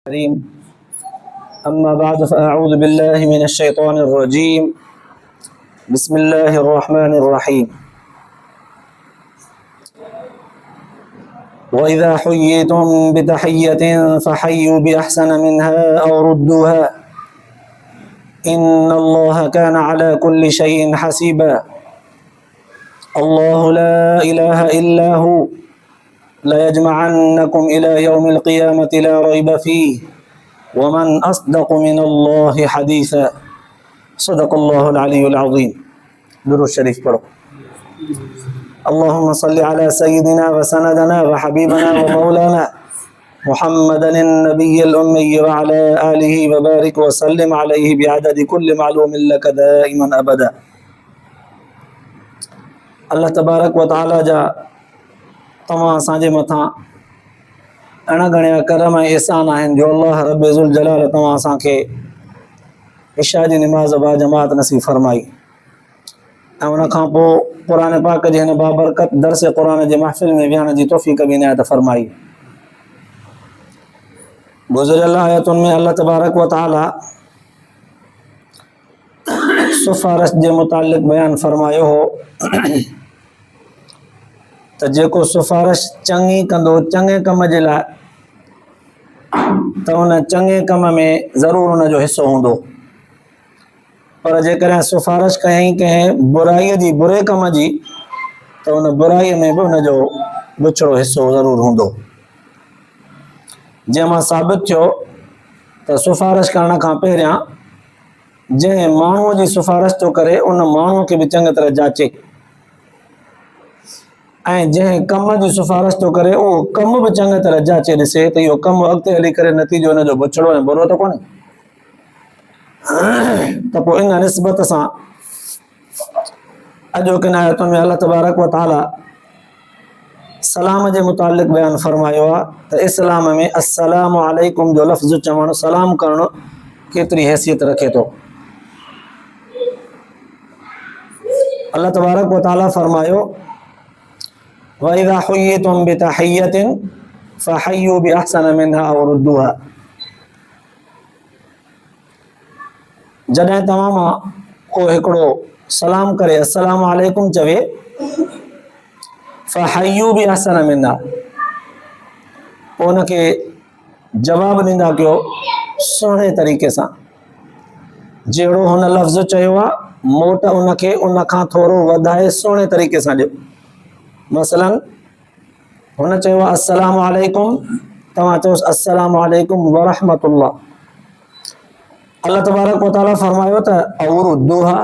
करीम अम्मा बाद फ़अऊज़ु बिल्लाहि मिनश शैतानिर रजीम बिस्मिल्लाहिर रहमानिर रहीम व इज़ा हुय्यितुम बितहिय्यतिन फ़हय्यु बिअहसन मिन्हा औ रुद्दूहा इन्नल्लाहा काना अला कुल्लि शैइन हसीबा अल्लाहु ला इलाहा इल्ला हु लयजमअन्नकुम इला यौमिल क़ियामति ला रैब फ़ीहि वमन अस्दक़ु मिनल्लाहि हदीसा सदक़ल्लाहुल अलीयुल अज़ीम। दुरूद शरीफ पढ़ो। अल्लाहुम्मा सल्लि अला सय्यिदिना व सनदना व हबीबना व मौलाना मुहम्मदिन नबिय्यिल उम्मी व अला आलिहि व बारिक व सल्लिम अलैहि बिअददि कुल्लि मालूमिन लक दाइमन अबदा। अल्लाह तबारक व तआला जा तमाम असांजे मथां अणगणिया करम ऐं एहसान आहिनि जो अल्लाह रब्बे ज़ुल जलाल तव्हां असांखे इशा जी निमाज़ बा जमात नसीब फरमाई ऐं उन खां पोइ क़ुरान पाक जे हिन बाबरकत दर्स क़ुरान जे महफ़िल में विहण जी तौफ़ीक़ बि इनायत फरमाई। गुज़िरियल आयतुनि में अल्लाह तबारक व तआला सिफ़ारिश जे मुतालिक़ बयानु फरमायो हो त जेको सिफ़ारिश चङी कंदो चङे कम जे लाइ त उन चङे कम में ज़रूरु उनजो हिसो हूंदो, पर जेकॾहिं सिफ़ारिश कयईं कंहिं बुराईअ जी बुरे कम जी त उन बुराईअ में बि उनजो विछड़ो हिसो ज़रूरु हूंदो। जंहिंमां साबित थियो त सिफ़ारिश करण खां पहिरियां जंहिं माण्हूअ जी सिफ़ारिश थो करे उन माण्हूअ खे बि चङी तरह जाचे ऐं जंहिं कम जी सिफ़ारिश थो करे उहो कम बि चङी तरह जाचे ॾिसे त इहो कमु अॻिते हली करे नतीजो हिनजो बुछड़ो ऐं बुरो त कोन्हे। त पोइ इन निस्बत सां अॼोकिन आयतुनि में अल्लाह तबारक व तआला सलाम जे मुतालिक़ बयानु फरमायो आहे त इस्लाम में अस्सलामु अलैकुम जो लफ़्ज़ चवणु सलाम करणु केतिरी हैसियत रखे थो। अल्लाह तबारक व तआला फरमायो व इज़ा हुय्यितुम बितहिय्यतिन फ़हय्यु बिअहसन मिन्हा औ रुद्दूहा। जॾहिं तव्हां मां को हिकिड़ो सलाम करे अस्सलामु अलैकुम चवे फ़हय्यु बिअहसन मिन्हा पोइ उनखे जवाबु ॾींदा कयो सुहिणे तरीक़े सां, जहिड़ो हुन लफ़्ज़ चयो आहे मोट उनखे उन खां थोरो वधाए सुहिणे तरीक़े सां ॾियो। मसलन हुन चयो आहे अस्सलामु अलैकुम, तव्हां चयोसि अस्सलामु अलैकुम व रहमतुल्लाह। अल्लाह तबारक व तआला फरमायो त औ रुद्दूहा,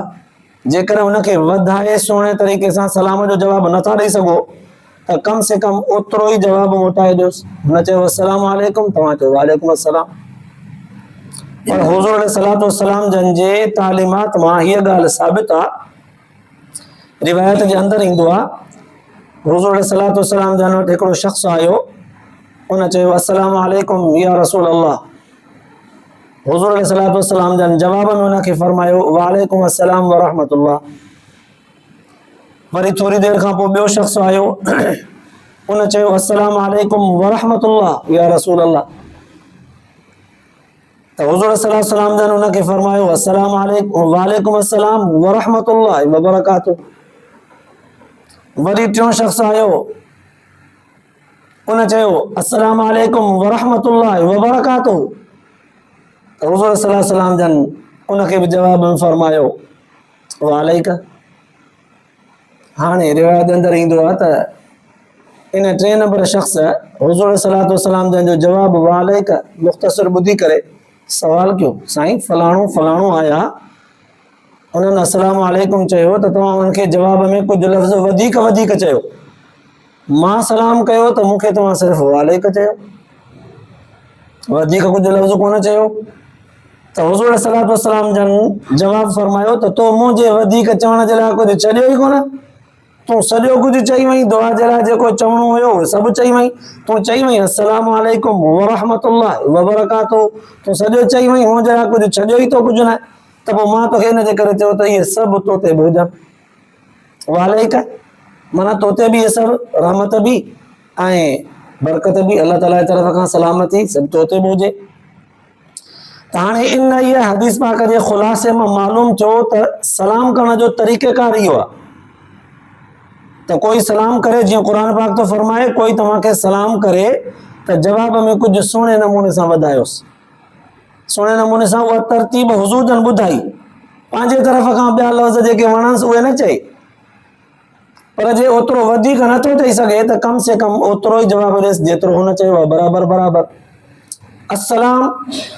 जेकर उनखे वधाए सुहिणे तरीक़े सां सलाम जो जवाबु नथा ॾेई सघो त कम से कम ओतिरो ई जवाबु मोटाए ॾियोसि। हुन चयो अस्सलामु अलैकुम, तव्हां चयो वालेकुम अस्सलाम। पर हुज़ूर अलैहिस्सलातु वस्सलाम जन जे तालीमात मां हीअ ॻाल्हि साबित आहे, रिवायत जे अंदरि ईंदो आहे हुज़ूर अलैहिस्सलातु वस्सलाम जन वटि हिकिड़ो शख़्स आयो, उन चयो अस्सलामु अलैकुम या रसूल अल्लाह। हुज़ूर अलैहिस्सलातु वस्सलाम जन जवाब में उनखे फरमायो वालेकुम अस्सलाम व रहमतुल्लाह। वरी थोरी देरि खां पोइ ॿियो शख़्स आयो, उन चयो अस्सलामु अलैकुम व रहमतुल्लाह या रसूल अल्लाह। त हुज़ूर सल्लल्लाहु अलैहि वसल्लम जन उनखे फरमायो अस्सलामु अलैकुम वालेकुम अस्सलाम व रहमतुल्लाह व बरकातुहू। वरी टियों शख़्स आयो, उन चयो अस्सलामु अलैकुम व रहमतुल्लाह व बरकातुहू। त हुज़ूर सल्लल्लाहु अलैहि वसल्लम जन उनखे बि जवाब में फरमायो वालैक। हाणे रिवायत अंदरि ईंदो आहे त इन 3 नंबर शख़्स हुज़ूर सल्लल्लाहु अलैहि वसल्लम जन जो जवाबु वालैक मुख़्तसर ॿुधी करे सवाल कयो, साईं फलाणो फलाणो आया, उन्हनि अस्सलामु अलैकुम चयो त तव्हां उनखे जवाब में कुझु लफ़्ज़ वधीक चयो, मां सलाम कयो त मूंखे तव्हां सिर्फ़ु वालैक चयो, वधीक कुझु लफ़्ज़ कोन चयो। त हुज़ूर सल्लल्लाहु अलैहि वसल्लम जन जवाबु फरमायो त तो मुंहिंजे वधीक चवण जे लाइ कुझु छॾियो ई कोन, तूं सॼो कुझु चई वई, दुआ जे लाइ जेको चवणो हुयो सभु चई वई। तूं चई वई अस्सलामु अलैकुम व रहमतुल्लाह व बरकातुहू, तूं सॼो चई वई, मुंहिंजे लाइ कुझु छॾियो ई तो कुझु न। त पोइ मां तोखे इन जे करे चयो त इहे सभु तो ते बि हुजनि, वालैक माना तो ते बि इहे सभु रहमत बि ऐं बरकत बि अल्लाह ताला जी तरफ़ खां सलामती सभु तो ते बि हुजे। त हाणे इन इहे हदीस पाक जे ख़ुलासे में मालूम थियो त सलाम करण जो तरीक़ेकार इहो आहे त कोई सलाम करे, जीअं क़ुर पाक तो फरमाए, कोई तव्हांखे सलाम करे त जवाब में कुझु सुहिणे नमूने सां वधायोसि, सुहिणे नमूने सां उहा तरतीब हुज़ूर जन ॿुधाई, पंहिंजे तरफ़ खां ॿिया लफ़्ज़ जेके वणंसि उहे न चई, पर जे ओतिरो वधीक नथो चई सघे त कम से कम ओतिरो ई जवाब ॾेसि जेतिरो हुन चयो आहे, बराबरि बराबरि। अस्सलाम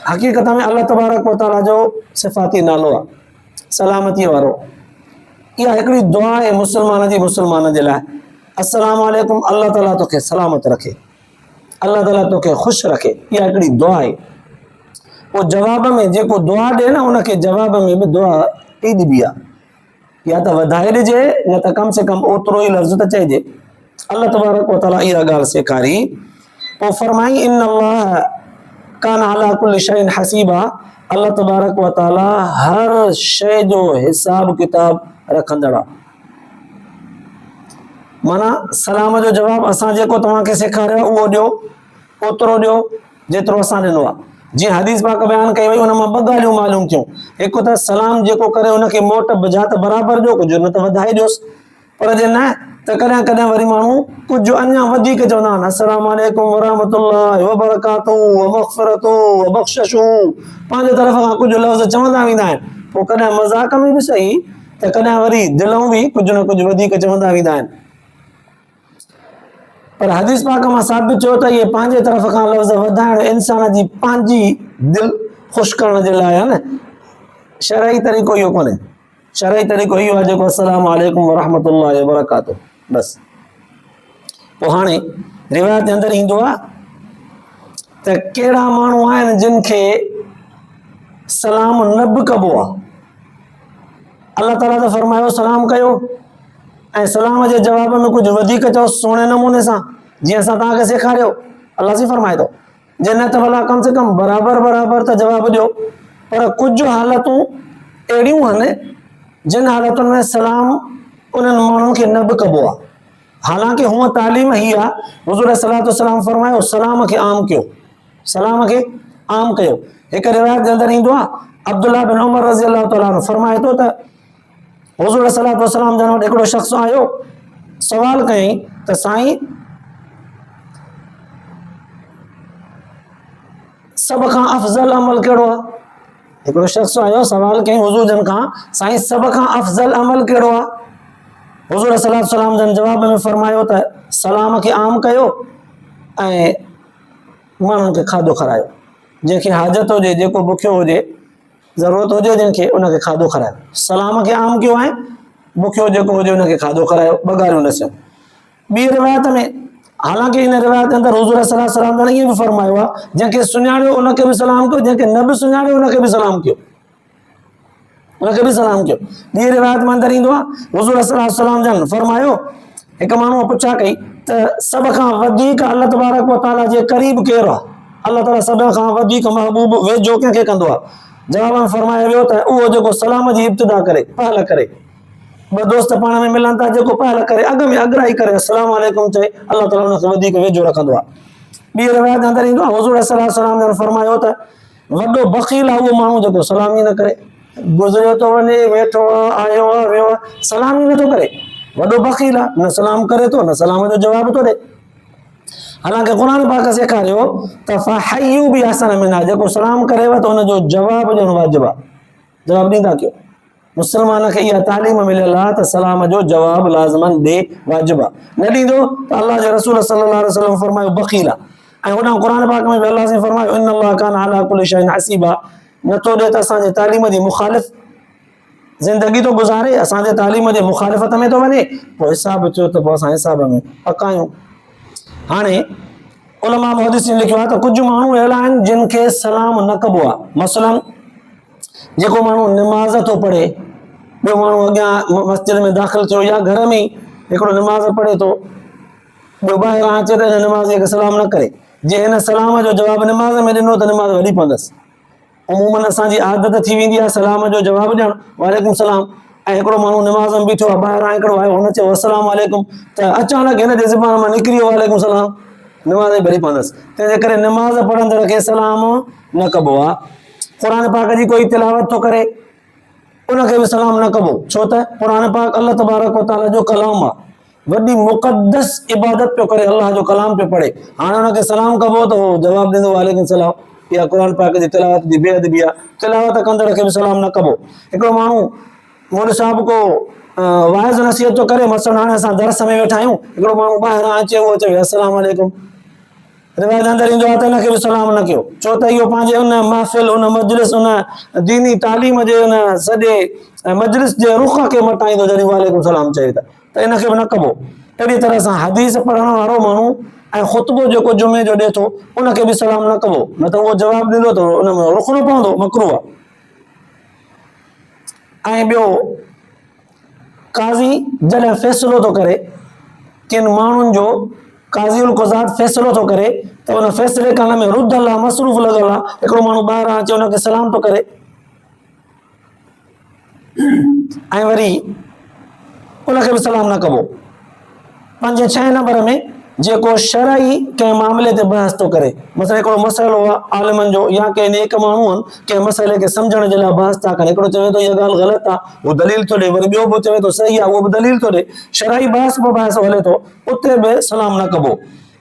हक़ीक़त में अल्लाह तबारक व तआला जो सिफ़ाती नालो आहे, सलामती वारो। इहा हिकिड़ी दुआ आहे मुस्लमान जी मुस्लमान जे लाइ। अस्सलाम वालेकुम, अल्लाह ताला तोखे सलामत रखे, अल्लाह ताला तोखे ख़ुशि रखे, इहा हिकिड़ी दुआ आहे। पोइ जवाब में जेको दुआ ॾिए न, उनखे जवाब में बि दुआ ई ॾिबी आहे, या त वधाए ॾिजे न त कम से कम ओतिरो ई लफ़्ज़ त चइजे। अल्लाह तबारक व तआला इहा ॻाल्हि सेखारी। पोइ फरमाई इन अल्लाह कान अला कुल्लि शैइन हसीबा, अल्लाह तबारक व तआला हर शइ जो हिसाब किताब रखंदड़ आहे। माना सलाम जो जवाब असां जेको तव्हांखे सेखारियो उहो ॾियो, ओतिरो ॾियो जेतिरो असां ॾिनो आहे। जीअं हदीस पाक बयान कई वई, उन मां ॿ ॻाल्हियूं मालूम थियूं। हिकु त सलाम जेको करे उनखे मोट बिजा त बराबरि ॾियो, कुझु न त वधाए ॾियोसि। पर जे न त कॾहिं कॾहिं वरी माण्हू कुझु अञा वधीक चवंदा आहिनि, अस्सलाम वालेकुम वरहमतुल्लाहि वबरकातुहू वमग़फ़िरतुहू वबख़्शिशू, पंहिंजे तरफ़ खां कुझु लफ़्ज़ चवंदा वेंदा आहिनि। पोइ कॾहिं मज़ाक में बि सही त कॾहिं वरी दिलों बि कुझु न कुझु वधीक चवंदा वेंदा आहिनि। पर हदीस पाक मां साबित थियो त इहे पंहिंजे तरफ़ खां लफ़्ज़ वधाइण इंसान जी पंहिंजी दिलि ख़ुशि करण जे लाइ आहे न, शरई तरीक़ो इहो कोन्हे। शरई तरीक़ो इहो आहे जेको अस्सलाम वालेकुम वरहमतुल्लाहि वबरकातुहू, बसि। पोइ हाणे रिवायत जे अंदरि ईंदो आहे त कहिड़ा माण्हू आहिनि जिन खे सलाम न बि कबो आहे। अल्लाह ताला त फरमायो सलाम कयो, ऐं सलाम जे जवाब में कुझु वधीक चओ सुहिणे नमूने सां, जीअं असां तव्हांखे सेखारियो। अल्लाह जी फरमाए थो, जे न त भला कम से कम बराबरि बराबरि त जवाबु ॾियो। पर कुझु हालतूं अहिड़ियूं आहिनि जिन हालतुनि में सलाम उन्हनि माण्हुनि खे न बि कबो आहे। हालांकि हूअं तालीम ही आहे, हुज़ूर सल्लल्लाहु अलैहि वसल्लम फरमायो सलाम खे आम कयो, सलाम खे आम कयो। हिकु रिवायत जे अंदरि ईंदो आहे, अब्दुल्लाह बिन उमर रज़ी अल्लाह तआला अन्हु फरमाए थो त हुज़ूर सल्लल्लाहु अलैहि वसल्लम जन वटि हिकिड़ो शख़्स आयो, सवाल कयईं त साईं सभ खां अफ़ज़ल अमल कहिड़ो आहे? हिकिड़ो शख़्स आयो, सवाल कयईं हुज़ूर जन खां, साईं सभ खां अफ़ज़ल अमल कहिड़ो आहे? हुज़ूर सल्लल्लाहु अलैहि वसल्लम जन जवाब में फरमायो त सलाम खे आम कयो ऐं माण्हुनि खे खाधो खारायो। जंहिंखे हाजत हुजे, जेको बुखियो हुजे, ज़रूरत हुजे जंहिंखे, उनखे खाधो खारायो। सलाम खे आम कयो ऐं बुखियो जेको हुजे उनखे खाधो खारायो, ॿ ॻाल्हियूं न थियूं। ॿी रिवायत में, हालांकि इन रिवायत जे अंदरि हुज़ूर सल्लल्लाहु अलैहि वसल्लम ईअं बि फरमायो आहे, जंहिंखे सुञाणियो उनखे बि सलाम कयो, जंहिंखे न बि सुञाणियो उनखे बि सलाम कयो, उनखे बि सलाम कयो। ॿी रिवायत में अंदरि ईंदो आहे, हुज़ूर सल्लल्लाहु अलैहि वसल्लम जन फरमायो, हिकु माण्हूअ पुछा कई त सभ खां वधीक अल्लाह तबारक व तआला जे क़रीब केरु आहे? अल्लाह ताला सभ खां वधीक महबूब वेझो कंहिंखे कंदो आहे? जवाब में फरमायो वियो त उहो जेको सलाम जी इब्तिदा करे, पहल करे। ॿ दोस्त पाण में मिलनि था, जेको पहल करे, अॻ में अग्राही करे अस्सलाम वालेकुम चए, अल्लाह ताला उनखे वधीक वेझो रखंदो आहे। ॿी रिवायत जे अंदरि ईंदो आहे, हुज़ूर सल्लल्लाहु अलैहि वसल्लम जन फरमायो त वॾो बख़ील आहे उहो माण्हू जेको सलाम ई न करे, गुज़रियो थो वञे, वेठो आहे, आयो आहे, वियो आहे, सलाम ई नथो करे। वॾो बख़ील आहे, न सलाम करे थो, न सलाम जो जवाब थो ॾे। हालांकि क़ुर पाक सेखारियो त फहय्यू बि अहसन मिन्हा, जेको सलाम करेव त हुनजो जवाब ॾियणु वाजिबु आहे, जवाब ॾींदा कयो। मुस्लमान खे इहा तालीम मिलियल आहे त सलाम जो जवाब लाज़मन ॾे, वाजिबु आहे। न ॾींदो त अल्लाह जे रसूल सल्लल्लाहु अलैहि वसल्लम फरमायो बख़ील आहे। ऐं होॾां क़ुर पाक में बि अल्लाह से फरमायो इन अल्लाह कान अला कुल्लि शैइन हसीबा, नथो ॾे त असांजे तालीम जी मुखालिफ़ ज़िंदगी थो गुज़ारे, असांजे तालीम जे मुखालिफ़त में थो वञे, पोइ हिसाब थियो त पोइ असां हिसाब में पकायूं। हाणे उलमा मुहद्दिसीन लिखियो आहे त कुझु माण्हू अहिड़ा आहिनि जिन खे सलाम न कबो आहे। मसलन जेको माण्हू निमाज़ थो पढ़े, ॿियो माण्हू अॻियां मस्जिद में दाख़िल थियो या घर में ई हिकिड़ो निमाज़ पढ़े थो, ॿियो ॿाहिरां अचे त हिन निमाज़ खे सलाम न करे, जे हिन सलाम जो जवाबु निमाज़ में ॾिनो त निमाज़ वॾी पवंदसि। अमूमन असांजी आदत थी वेंदी आहे सलाम जो जवाबु ॾियणु, वालेकुम सलाम, ऐं हिकिड़ो माण्हू निमाज़ में बीठो आहे, ॿाहिरां हिकिड़ो आयो, हुन चयो अस्सलाम वालेकुम, त अचानक हिन जे ज़ुबान मां निकिरी वियो वालेकुम सलाम, निमाज़ भरी पवंदसि। तंहिंजे करे निमाज़ पढ़ंदड़ खे सलाम न कबो आहे। क़ुरान पाक जी कोई तिलावत थो करे उनखे बि सलाम न कबो, छो त क़ुरान पाक अल्लाह तबारक व तआला जो कलाम आहे, वॾी मुक़द्दस इबादत पियो करे, अल्लाह जो कलाम पियो पढ़े। हाणे हुनखे सलाम कबो त उहो जवाबु ॾींदो वालेकुम सलाम। इहा क़ुरान पाक जी तिलावत जी बेअदबी आहे। तिलावत कंदड़ खे बि सलाम न कबो। हिकिड़ो माण्हू मोदी साहिब को वाइज़ नसीहत थो करे, मसलन हाणे असां दर्स में वेठा आहियूं, हिकिड़ो माण्हू ॿाहिरां अचे, उहो चवे अस्सलाम वालेकुम, रिवायत अंदरि ईंदो आहे त हिनखे बि सलाम न कयो, छो त इहो पंहिंजे उन महफ़िल, उन मजलिस, उन दीनी तालीम जे उन सॼे मजलिस जे रुख़ खे मटाईंदो जॾहिं वालेकुम सलाम चए त इनखे बि न कबो। अहिड़ी तरह सां हदीस पढ़ण वारो माण्हू ऐं ख़ुतबो जेको जुमे जो ॾिए थो उनखे बि सलाम न कबो, न त उहो जवाबु ॾींदो त उन में रुखणो पवंदो, मकरूह आहे। ऐं ॿियो, काज़ी जॾहिं फ़ैसिलो थो करे, किन माण्हुनि जो काज़ी उल क़ुज़ात फ़ैसिलो थो करे त उन फ़ैसिले करण में रुद अल्लाह मसरूफ़ लॻल आहे। हिकिड़ो माण्हू ॿाहिरां अचे उनखे सलाम थो करे ऐं वरी उनखे बि सलाम न कबो। 5-6 नंबर में जेको शरई कंहिं मामले ते बहस थो करे, मसइलो हिकिड़ो मसइलो आहे आलिमनि जो या कंहिं नेक माण्हू आहिनि, कंहिं मसइले खे सम्झण जे लाइ बहस था कनि, हिकिड़ो चवे थो इहा ॻाल्हि ग़लति आहे, उहो दलील थो ॾे, वरी ॿियो बि चवे थो सही आहे, उहो बि दलील थो ॾे, शरई बहस पे बहस हले थो, उते बि सलाम न कबो।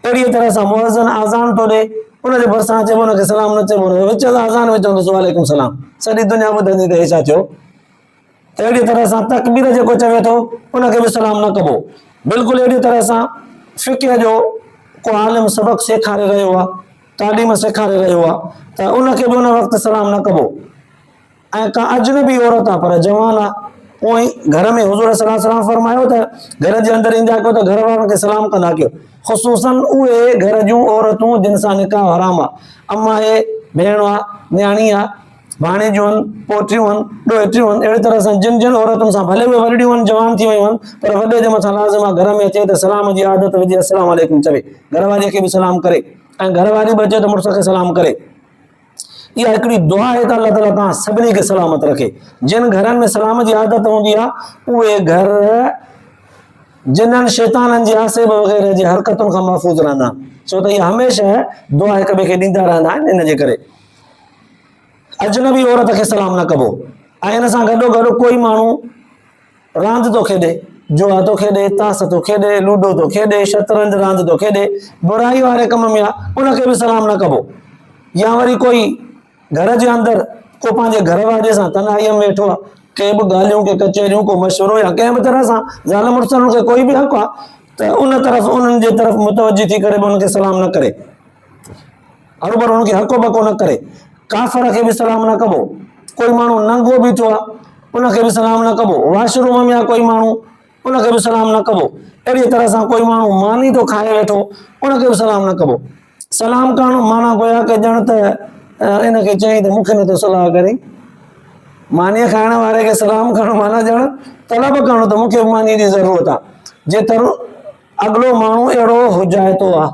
अहिड़ीअ तरह सां मुअज़्ज़िन आज़ान थो ॾे, उनजे भरिसां चइबो उनखे सलाम न चइबो, विच आज़ान में चवंदुसि वालेकुम सलाम, सॼी दुनिया ॿुधंदी त हे छा थियो। अहिड़ी तरह सां तकबीर जेको चवे थो उनखे बि सलाम न कबो। बिल्कुलु अहिड़ी तरह सां फ़िक़्ह जो को आलिम सबक़ सेखारे रहियो आहे, तालीम सेखारे रहियो आहे, त उनखे बि उन वक़्तु सलाम न कबो। ऐं का अजनबी औरत आहे पर जवान आहे, पोइ घर में हुज़ूर सल्लल्लाहु अलैहि वसल्लम फरमायो त घर जे अंदरि ईंदा कयो त घर वारनि खे सलाम कंदा कयो, ख़ुसूसन उहे घर जूं औरतूं जिन सां निकाह हराम आहे, अम्मा आहे, भेण आहे, न्याणी आहे, भाणेजियूं आहिनि, पोटियूं आहिनि, ॾोहिटियूं आहिनि, अहिड़ी तरह सां जिन जिन औरतुनि सां भले उहे वॾियूं आहिनि, जवान थी वियूं आहिनि, पर वॾे जे मथां लाज़िम आहे घर में अचे त सलाम जी आदत विझे, अस्सलाम वालेकुम चवे, घरवारीअ खे बि सलाम करे, ऐं घरवारी बि अचे त मुड़ुस खे सलाम करे। इहा हिकिड़ी दुआ आहे त अल्लाह ताला तव्हां सभिनी खे सलामत रखे। जिन घरनि में सलाम जी आदत हूंदी आहे उहे घर जिन्हनि शैताननि जे आसेब वग़ैरह जी हरकतुनि खां महफ़ूज़ रहंदा, छो त इहे हमेशह दुआ हिक ॿिए खे ॾींदा रहंदा आहिनि, इन जे करे अजनबी औरत खे सलाम न कबो। ऐं हिन सां गॾोगॾु कोई माण्हू रांदि थो खेॾे, जुआ थो खेॾे, ताश थो खेॾे, लूडो थो खेॾे, शतरंज रांदि थो खेॾे, बुराई वारे कम में आहे, उनखे बि सलाम न कबो। या वरी कोई घर जे अंदरि को पंहिंजे घर वारे सां तनाईअ में वेठो आहे, कंहिं बि ॻाल्हियूं के कचहरियूं को मशवरो या कंहिं बि तरह सां ज़ाल मुड़ुसनि खे कोई बि हक़ आहे त उन तरफ़ उन्हनि जे तरफ़ मुतवजी थी करे बि उनखे सलाम न करे, हर उनखे हको बको न करे। काफ़र खे बि सलाम न कबो। कोई माण्हू नंगो बीठो आहे उनखे बि सलाम न कबो। वॉशरूम में आहे कोई माण्हू उनखे बि सलाम न कबो। अहिड़ी तरह सां कोई माण्हू मानी थो खाए वेठो उनखे बि सलाम न कबो। सलाम करणु माना गोया के ॼण त इनखे चई त मूंखे नथो सलाह करे, मानीअ खाइण वारे खे सलाम करणु माना ॼण तलब करणु त मूंखे मानी जी ज़रूरत आहे। जे तर अॻिलो माण्हू अहिड़ो हुजाइतो आहे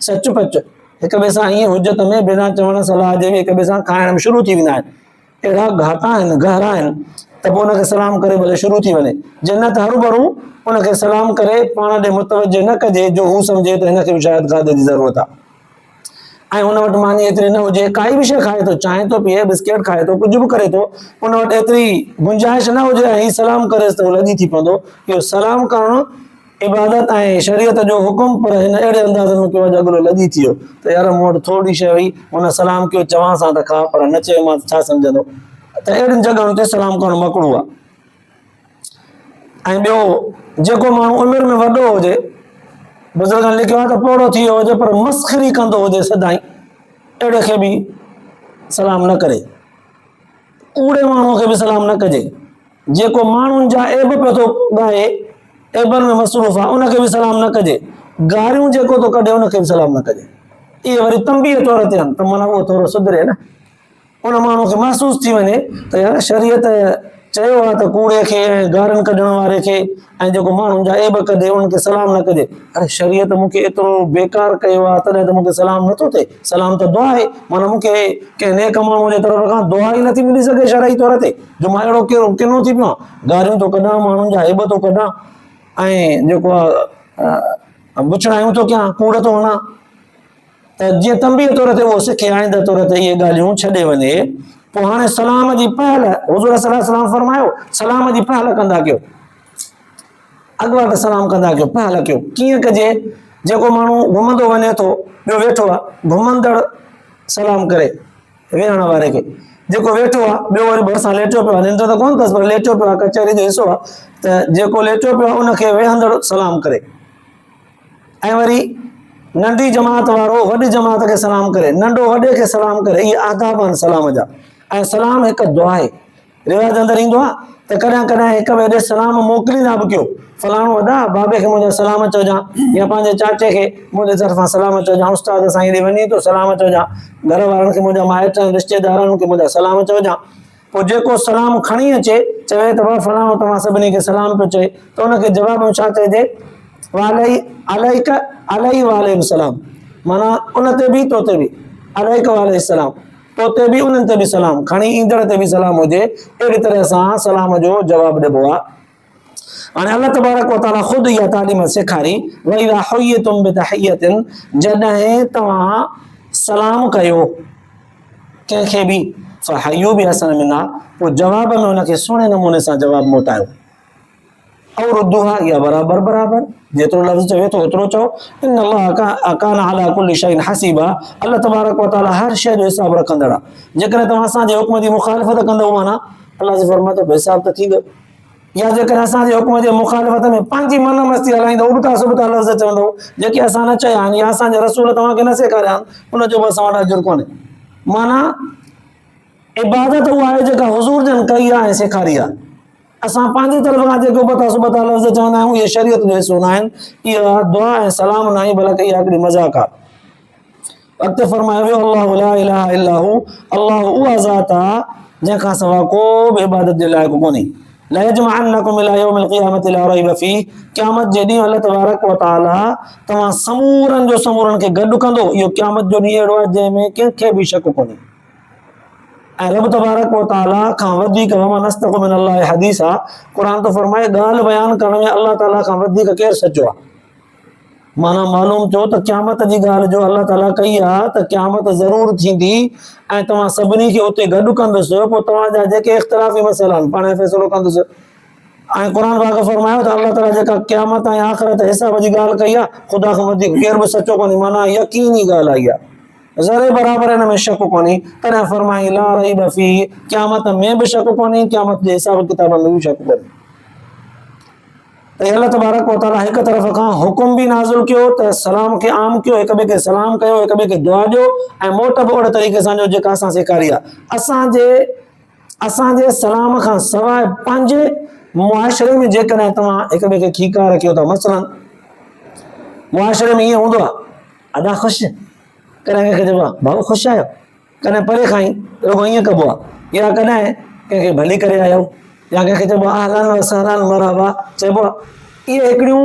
सचपच हिक ॿिए सां ईअं हुजत में बिना चवण सलाह जे हिक ॿिए सां खाइण में शुरू थी वेंदा आहिनि, अहिड़ा घाटा आहिनि, गहरा आहिनि, त पोइ उनखे सलाम करे भले शुरू थी वञे। जन्नत हरू उनखे सलाम करे पाण ॾे मुतवजो न कजे जो हू सम्झे त हिनखे बि शायदि खाधे जी ज़रूरत आहे ऐं हुन वटि मानी एतिरी न हुजे, काई बि शइ खाए थो, चांहि थो पीए, बिस्किट खाए थो, कुझु बि करे थो, उन वटि एतिरी गुंजाइश न हुजे ऐं हीउ सलाम करेसि त उहो लॼी थी पवंदो। इहो सलाम करणु इबादत ऐं शरीयत जो हुकुम, पर हिन अहिड़े अंदाज़ में कयो अॻिलो लॼी थी वियो त यार मूं वटि थोरी शइ हुई, हुन सलाम कयो, चवां सां त खा, पर न चयो मां छा सम्झंदो, त अहिड़ियुनि जॻहियुनि ते सलाम करणु मकरूह आहे। ऐं ॿियो, जेको माण्हू उमिरि में वॾो हुजे, बुज़ुर्गनि लिखियो आहे त पोड़ो थी वियो हुजे पर मस्खरी कंदो हुजे सदाईं, अहिड़े खे बि सलाम न करे। कूड़े माण्हूअ खे बि सलाम न कजे। जेको माण्हुनि जा ऐब पियो थो ॻाए, ऐबनि में मसरूफ़ आहे, उनखे बि सलाम न कजे। गारियूं जेको थो कढे उनखे बि सलाम न कजे। इहे वरी तंबीअ तौर ते आहिनि, त माना उहो थोरो सुधरे न, उन माण्हू खे महसूस थी वञे त यार शरीयत चयो आहे त कूड़े खे ऐं गारियुनि कढण वारे खे ऐं जेको माण्हुनि जा ऐब कढे उनखे सलाम न कजे। अरे शरीयत मूंखे एतिरो बेकार कयो आहे तॾहिं त मूंखे सलाम नथो थिए। सलाम त दुआ आहे, माना मूंखे कंहिं नेक माण्हू जे तरफ़ खां दुआ ई नथी मिली सघे शरई तौर ते, जो मां अहिड़ो किनो थी पियो आहियां, गारियूं थो कढां, माण्हुनि जा ऐब थो कढां ऐं जेको आहे बुछड़ायूं थो कयां, कूड़ थो हणां, त जीअं तंबीअ तौर ते उहो सिखे, आइंदह तौर ते इहे ॻाल्हियूं छॾे वञे पोइ हाणे सलाम जी पहल हुज़ूर सल्लल्लाहु अलैहि वसल्लम फरमायो सलाम जी पहल कंदा कयो, अॻुवाट सलाम कंदा कयो, पहल कयो। कीअं कजे? जेको माण्हू घुमंदो वञे थो, ॿियो वेठो आहे, घुमंदड़ सलाम करे वेहण वारे खे, जेको वेठो आहे ॿियो वरी भरिसां लेटियो पियो आहे, निंड त कोन अथसि पर लेटियो पियो आहे, कचहरी जो हिसो आहे, त जेको लेटियो पियो आहे उनखे वेहंदड़ सलाम करे। ऐं वरी नंढी जमात वारो वॾी जमात खे सलाम करे, नंढो वॾे खे सलाम करे, इहे आदाब आहिनि सलाम जा। ऐं सलाम हिकु दुआ आहे। रिवाज अंदरि ईंदो आहे त कॾहिं कॾहिं हिक ॿिए ॾे सलाम मोकिलींदा बि कयो, फलाणो वॾा बाबे खे मुंहिंजा सलाम चइजांइ, या पंहिंजे चाचे खे मुंहिंजे तरफ़ां सलाम चइजांइ, उस्ताद साईं ॾे वञी थो सलाम चइजांइ, घर वारनि खे मुंहिंजा माइट रिश्तेदारनि खे मुंहिंजा सलाम चइजांइ। पोइ जेको सलाम खणी अचे चवे त भाउ फलाणो तव्हां सभिनी खे सलाम पियो चए, त उनखे जवाब में छा चइजे? अलैक अलैहि वालेकुम सलाम, माना उन ते बि तो ते बि अलैक वाले सलाम, तो ते बि उन्हनि ते बि सलाम, खणी ईंदड़ ते बि सलाम हुजे। अहिड़ी तरह सां सलाम जो जवाब ॾिबो आहे। हाणे अल्लाह तबारक व तआला ख़ुदि इहा तालीम सेखारी, वइज़ा हुय्यितुम बितहियतिन, जॾहिं तव्हां सलाम कयो कंहिंखे बि, फहय्यू बिअहसन मिन्हा, पोइ जवाब में उनखे सुहिणे नमूने सां जवाब मोटायो। और रुद्दुहा, इहा बराबर जेतिरो लफ़्ज़ चवे थो ओतिरो चओ। इन अल्लाह कान अला कुल्लि शैइन हसीबा, अल्लाह तबारक व तआला हर शइ जो हिसाब रखंदड़ आहे। जेकॾहिं तव्हां असांजे हुक्म जी मुखालिफ़त कंदव, माना अल्लाह जे फरमाए थो हिसाब त थींदो। या जेकॾहिं असांजे हुक्म जे मुखालिफ़त में पंहिंजी मन मस्ती हलाईंदव, उबता सुबता लफ़्ज़ चवंदव जेके असां न चया आहिनि या असांजे रसूल तव्हांखे न सेखारिया आहिनि, उनजो बि असां वटि अजुर कोन्हे। माना इबादत उहा आहे जेका हुज़ूर जन कई आहे ऐं सेखारी आहे। असां पंहिंजी तरफ़ खां जेके उबता सुबता लफ़्ज़ चवंदा आहियूं, इहे शरीयत जो हिसो न आहिनि, इहा दुआ ऐं सलाम न आहे, बल्कि इहा हिकिड़ी मज़ाक़ आहे। अॻिते फरमायो वियो, अल्लाहु ला इलाहा इल्ला हू, अल्लाह उहा ज़ात आहे जंहिंखां सवाइ को बि इबादत जे लाइक़ु कोन्हे। ला यजमअन्नकुम इला यौमिल क़ियामति ला रैब फीह, क़यामत जे ॾींहुं अल्लाह तबारक व तआला तव्हां समूरनि जो समूरनि खे गॾु कंदो। इहो क़यामत जो ॾींहुं अहिड़ो आहे जंहिंमें कंहिंखे बि शक कोन्हे। ऐं रब तबारक व तआला खां वधीक वमन अस्तक़ु मिनल्लाहि हदीसा, क़ुरान तो फरमाए ॻाल्हि बयानु करण में अल्लाह ताला खां वधीक केरु सचो आहे। माना मालूम थियो त क़यामत जी ॻाल्हि जो अल्लाह ताला कई आहे त क़यामत ज़रूरु थींदी ऐं तव्हां सभिनी खे उते गॾु कंदुसि, पोइ तव्हांजा जेके इख़्तिलाफ़ी मसइला आहिनि पाण फ़ैसिलो कंदुसि। ऐं क़ुरान पाक फरमायो त अल्लाह ताला जेका क़यामत ऐं आख़िरत हिसाब जी ॻाल्हि कई आहे, ख़ुदा खां वधीक केरु बि सचो कोन्हे। माना यकीनी ॻाल्हि आई आहे, ज़रे बराबरि हिन में शक कोन्हे। तॾहिं फरमाई ला रैब फीह, क़यामत में बि शक कोन्हे, क़यामत जे हिसाब किताब में बि शक कोन्हे। त अल्लाह तबारक व तआला हिकु तरफ़ खां हुकुम बि नाज़िल कयो त सलाम खे आम कयो, हिक ॿिए खे सलाम कयो, हिक ॿिए खे दुआ ॾियो ऐं मोट बि ओड़े तरीक़े सां जो जेका असां सेखारी आहे। असांजे सलाम खां सवाइ पंहिंजे मुआशरे में जेकॾहिं तव्हां हिक ॿिए खे खीकार कयो था, मसलन मुआशरे में ईअं हूंदो आहे, अदा ख़ुशि, कॾहिं कंहिंखे चइबो आहे भाऊ ख़ुशि आहियो, कॾहिं परे खां ई रुॻो ईअं कबो आहे, या कॾहिं कंहिंखे भली करे आया आहियो, या कंहिंखे चइबो आहे अहलन व सहलन मरहबा चइबो आहे। इहे हिकिड़ियूं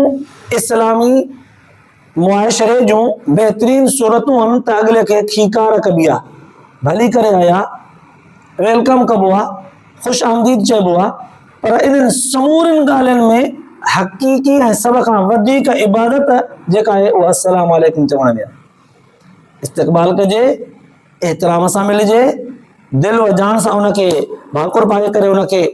इस्लामी मुआशरे जूं बहितरीन सूरतूं आहिनि त अॻिले खे खीकार कबी आहे, भली करे आया, वेलकम कबो आहे, ख़ुशि आमदीद चइबो आहे। पर इन्हनि समूरनि ॻाल्हियुनि में हक़ीक़ी ऐं सभ खां वधीक इबादत जेका आहे उहा अस्सलाम वालेकुम चवण में आहे। इस्तक़बाल कजे, एतिराम सां मिलिजे, दिलि व जान सां उनखे भाकुर पाए करे उनखे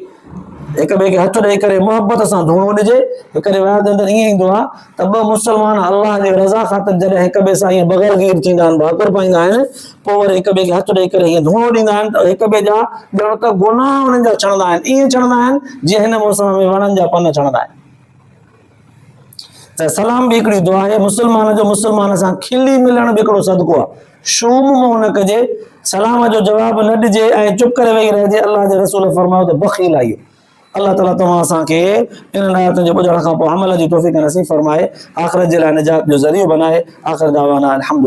हिक ॿिए खे हथु ॾेई करे मुहबत सां धूणो ॾिजे। हिकु रिवायत अंदरि ईअं ईंदो आहे त ॿ मुस्लमान अल्लाह जे रज़ा ख़ातिर जॾहिं हिक ॿिए सां ईअं बग़लगीर थींदा आहिनि, भाकुर पाईंदा आहिनि, पोइ वरी हिक ॿिए खे हथु ॾेई करे ईअं धूणो ॾींदा आहिनि, त हिक ॿिए जा ॼण त गुनाह उन्हनि जा छणंदा आहिनि, ईअं छणंदा आहिनि जीअं हिन मौसम में वणनि जा पन छणंदा आहिनि। त सलाम बि हिकिड़ी दुआ आहे। मुस्लमान जो मुस्लमान सां खिली मिलण बि हिकिड़ो सदको आहे। शूम मोह न कजे, सलाम जो जवाब न ॾिजे ऐं चुप करे वेही रहिजे। अल्लाह जे रसूल फरमायो त बख़ील आहे। अल्लाह ताला तव्हां असांखे इन आयतुनि जे ॿुधण खां पोइ अमल जी तौफ़ीक़ नसीब फरमाए, आख़िरत जे लाइ निजात जो ज़रियो बनाए। आख़िर दावाना अल्हम्दुलिल्लाह।